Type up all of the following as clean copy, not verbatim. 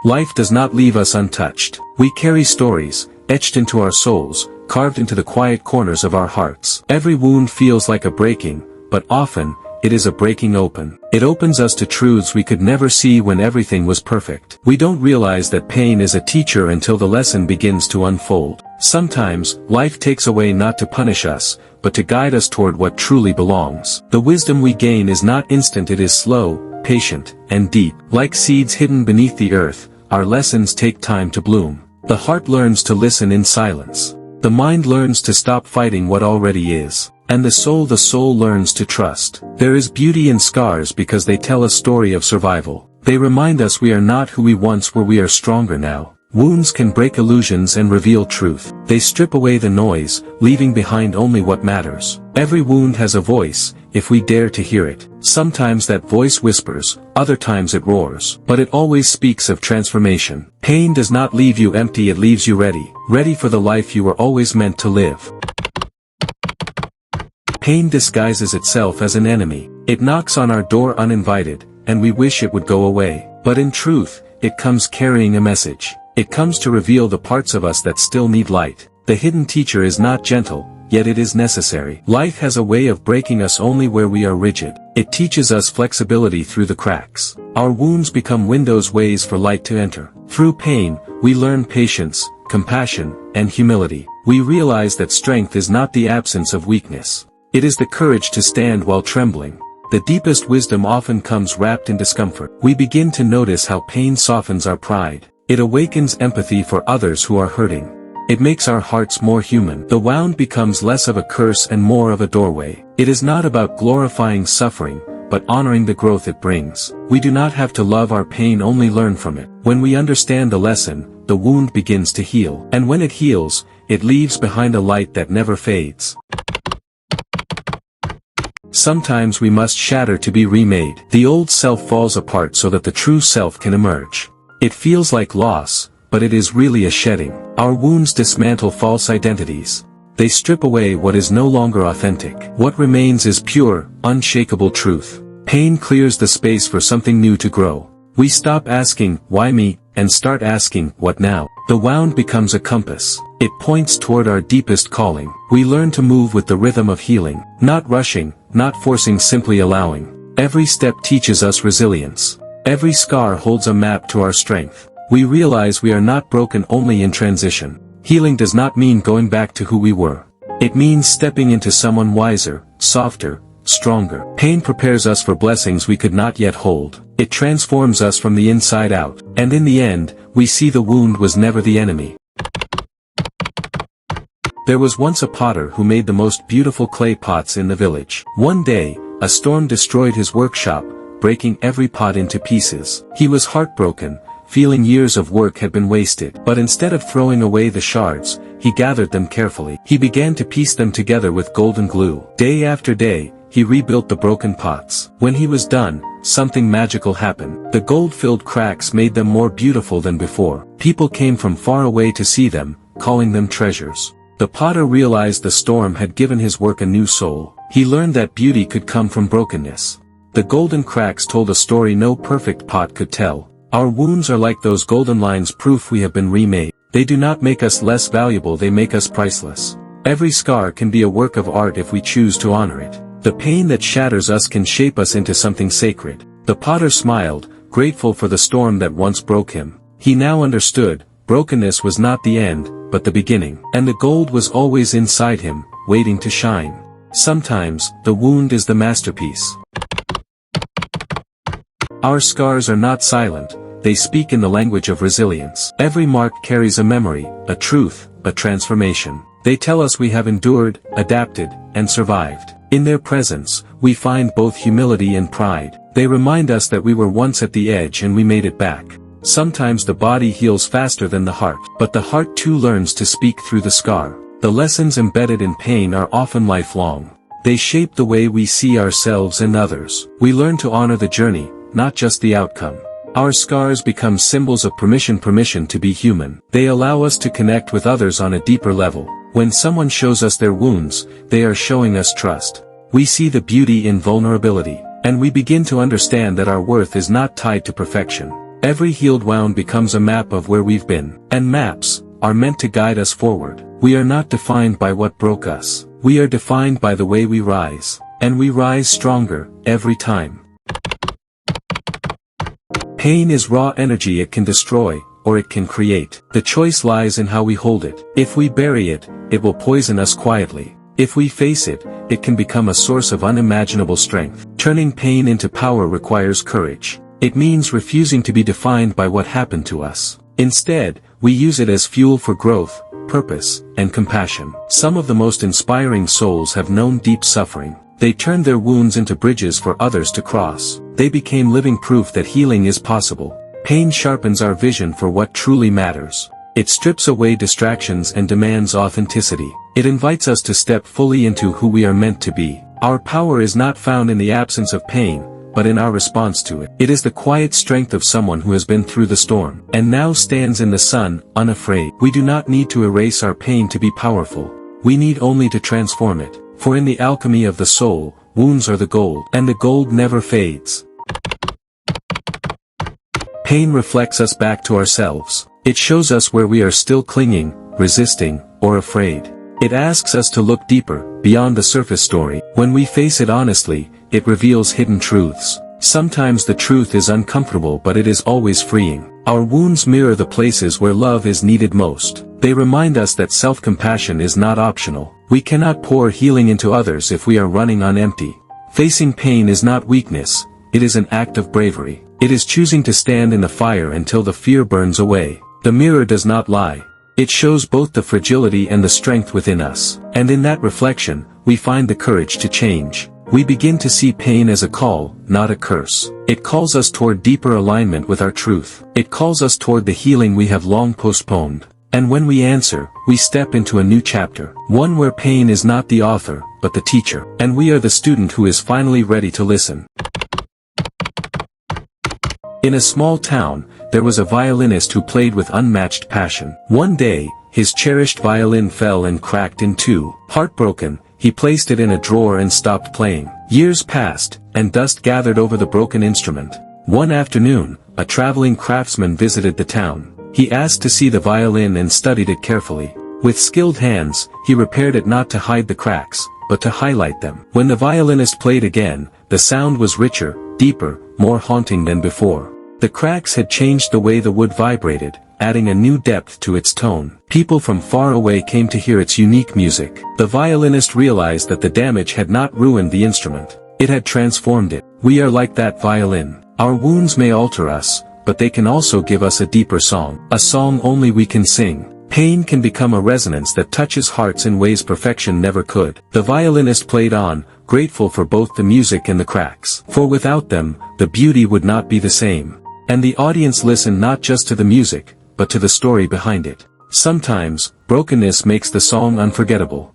Life does not leave us untouched. We carry stories, etched into our souls, carved into the quiet corners of our hearts. Every wound feels like a breaking, but often, it is a breaking open. It opens us to truths we could never see when everything was perfect. We don't realize that pain is a teacher until the lesson begins to unfold. Sometimes, life takes away not to punish us, but to guide us toward what truly belongs. The wisdom we gain is not instant, it is slow, patient, and deep. Like seeds hidden beneath the earth, our lessons take time to bloom. The heart learns to listen in silence. The mind learns to stop fighting what already is. And the soul learns to trust. There is beauty in scars because they tell a story of survival. They remind us we are not who we once were, we are stronger now. Wounds can break illusions and reveal truth. They strip away the noise, leaving behind only what matters. Every wound has a voice, if we dare to hear it. Sometimes that voice whispers, other times it roars. But it always speaks of transformation. Pain does not leave you empty, it leaves you ready. Ready for the life you were always meant to live. Pain disguises itself as an enemy. It knocks on our door uninvited, and we wish it would go away. But in truth, it comes carrying a message. It comes to reveal the parts of us that still need light. The hidden teacher is not gentle, yet it is necessary. Life has a way of breaking us only where we are rigid. It teaches us flexibility through the cracks. Our wounds become windows, ways for light to enter. Through pain, we learn patience, compassion, and humility. We realize that strength is not the absence of weakness. It is the courage to stand while trembling. The deepest wisdom often comes wrapped in discomfort. We begin to notice how pain softens our pride. It awakens empathy for others who are hurting. It makes our hearts more human. The wound becomes less of a curse and more of a doorway. It is not about glorifying suffering, but honoring the growth it brings. We do not have to love our pain, only learn from it. When we understand the lesson, the wound begins to heal. And when it heals, it leaves behind a light that never fades. Sometimes we must shatter to be remade. The old self falls apart so that the true self can emerge. It feels like loss, but it is really a shedding. Our wounds dismantle false identities. They strip away what is no longer authentic. What remains is pure, unshakable truth. Pain clears the space for something new to grow. We stop asking, why me, and start asking, what now? The wound becomes a compass. It points toward our deepest calling. We learn to move with the rhythm of healing, not rushing, not forcing, simply allowing. Every step teaches us resilience. Every scar holds a map to our strength. We realize we are not broken, only in transition. Healing does not mean going back to who we were. It means stepping into someone wiser, softer, stronger. Pain prepares us for blessings we could not yet hold. It transforms us from the inside out. And in the end, we see the wound was never the enemy. There was once a potter who made the most beautiful clay pots in the village. One day, a storm destroyed his workshop, breaking every pot into pieces. He was heartbroken, feeling years of work had been wasted. But instead of throwing away the shards, he gathered them carefully. He began to piece them together with golden glue. Day after day, he rebuilt the broken pots. When he was done, something magical happened. The gold-filled cracks made them more beautiful than before. People came from far away to see them, calling them treasures. The potter realized the storm had given his work a new soul. He learned that beauty could come from brokenness. The golden cracks told a story no perfect pot could tell. Our wounds are like those golden lines, proof we have been remade. They do not make us less valuable, they make us priceless. Every scar can be a work of art if we choose to honor it. The pain that shatters us can shape us into something sacred. The potter smiled, grateful for the storm that once broke him. He now understood, brokenness was not the end, but the beginning. And the gold was always inside him, waiting to shine. Sometimes, the wound is the masterpiece. Our scars are not silent, they speak in the language of resilience. Every mark carries a memory, a truth, a transformation. They tell us we have endured, adapted, and survived. In their presence, we find both humility and pride. They remind us that we were once at the edge and we made it back. Sometimes the body heals faster than the heart, but the heart too learns to speak through the scar. The lessons embedded in pain are often lifelong. They shape the way we see ourselves and others. We learn to honor the journey, not just the outcome. Our scars become symbols of permission to be human. They allow us to connect with others on a deeper level. When someone shows us their wounds, they are showing us trust. We see the beauty in vulnerability, and we begin to understand that our worth is not tied to perfection. Every healed wound becomes a map of where we've been. And maps are meant to guide us forward. We are not defined by what broke us. We are defined by the way we rise. And we rise stronger, every time. Pain is raw energy. It can destroy, or it can create. The choice lies in how we hold it. If we bury it, it will poison us quietly. If we face it, it can become a source of unimaginable strength. Turning pain into power requires courage. It means refusing to be defined by what happened to us. Instead, we use it as fuel for growth, purpose, and compassion. Some of the most inspiring souls have known deep suffering. They turned their wounds into bridges for others to cross. They became living proof that healing is possible. Pain sharpens our vision for what truly matters. It strips away distractions and demands authenticity. It invites us to step fully into who we are meant to be. Our power is not found in the absence of pain, but in our response to it. It is the quiet strength of someone who has been through the storm, and now stands in the sun, unafraid. We do not need to erase our pain to be powerful. We need only to transform it. For in the alchemy of the soul, wounds are the gold, and the gold never fades. Pain reflects us back to ourselves. It shows us where we are still clinging, resisting, or afraid. It asks us to look deeper, beyond the surface story. When we face it honestly, it reveals hidden truths. Sometimes the truth is uncomfortable, but it is always freeing. Our wounds mirror the places where love is needed most. They remind us that self-compassion is not optional. We cannot pour healing into others if we are running on empty. Facing pain is not weakness, it is an act of bravery. It is choosing to stand in the fire until the fear burns away. The mirror does not lie. It shows both the fragility and the strength within us. And in that reflection, we find the courage to change. We begin to see pain as a call, not a curse. It calls us toward deeper alignment with our truth. It calls us toward the healing we have long postponed. And when we answer, we step into a new chapter. One where pain is not the author, but the teacher. And we are the student who is finally ready to listen. In a small town, there was a violinist who played with unmatched passion. One day, his cherished violin fell and cracked in two. Heartbroken, he placed it in a drawer and stopped playing. Years passed, and dust gathered over the broken instrument. One afternoon, a traveling craftsman visited the town. He asked to see the violin and studied it carefully. With skilled hands, he repaired it not to hide the cracks, but to highlight them. When the violinist played again, the sound was richer, deeper, more haunting than before. The cracks had changed the way the wood vibrated, adding a new depth to its tone. People from far away came to hear its unique music. The violinist realized that the damage had not ruined the instrument. It had transformed it. We are like that violin. Our wounds may alter us, but they can also give us a deeper song. A song only we can sing. Pain can become a resonance that touches hearts in ways perfection never could. The violinist played on, grateful for both the music and the cracks. For without them, the beauty would not be the same. And the audience listened not just to the music, but to the story behind it. Sometimes, brokenness makes the song unforgettable.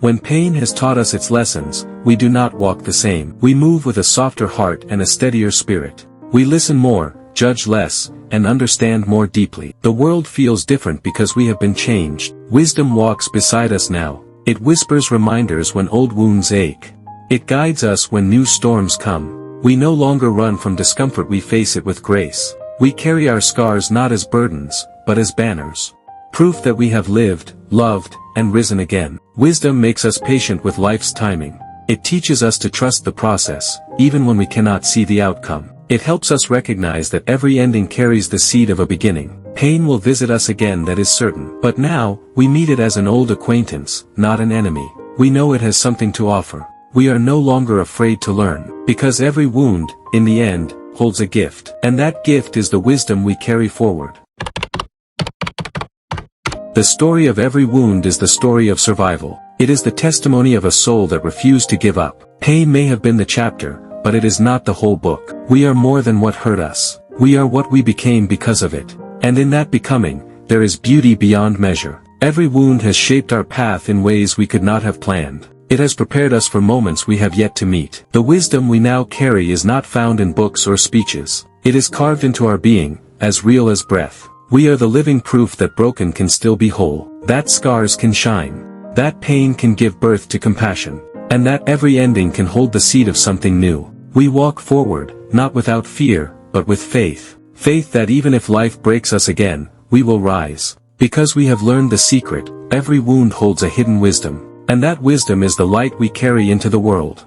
When pain has taught us its lessons, we do not walk the same. We move with a softer heart and a steadier spirit. We listen more, judge less, and understand more deeply. The world feels different because we have been changed. Wisdom walks beside us now. It whispers reminders when old wounds ache. It guides us when new storms come. We no longer run from discomfort, we face it with grace. We carry our scars not as burdens, but as banners. Proof that we have lived, loved, and risen again. Wisdom makes us patient with life's timing. It teaches us to trust the process, even when we cannot see the outcome. It helps us recognize that every ending carries the seed of a beginning. Pain will visit us again, that is certain. But now, we meet it as an old acquaintance, not an enemy. We know it has something to offer. We are no longer afraid to learn, because every wound, in the end, holds a gift. And that gift is the wisdom we carry forward. The story of every wound is the story of survival. It is the testimony of a soul that refused to give up. Pain may have been the chapter, but it is not the whole book. We are more than what hurt us. We are what we became because of it. And in that becoming, there is beauty beyond measure. Every wound has shaped our path in ways we could not have planned. It has prepared us for moments we have yet to meet. The wisdom we now carry is not found in books or speeches. It is carved into our being, as real as breath. We are the living proof that broken can still be whole, that scars can shine, that pain can give birth to compassion, and that every ending can hold the seed of something new. We walk forward, not without fear, but with faith. Faith that even if life breaks us again, we will rise. Because we have learned the secret, every wound holds a hidden wisdom. And that wisdom is the light we carry into the world.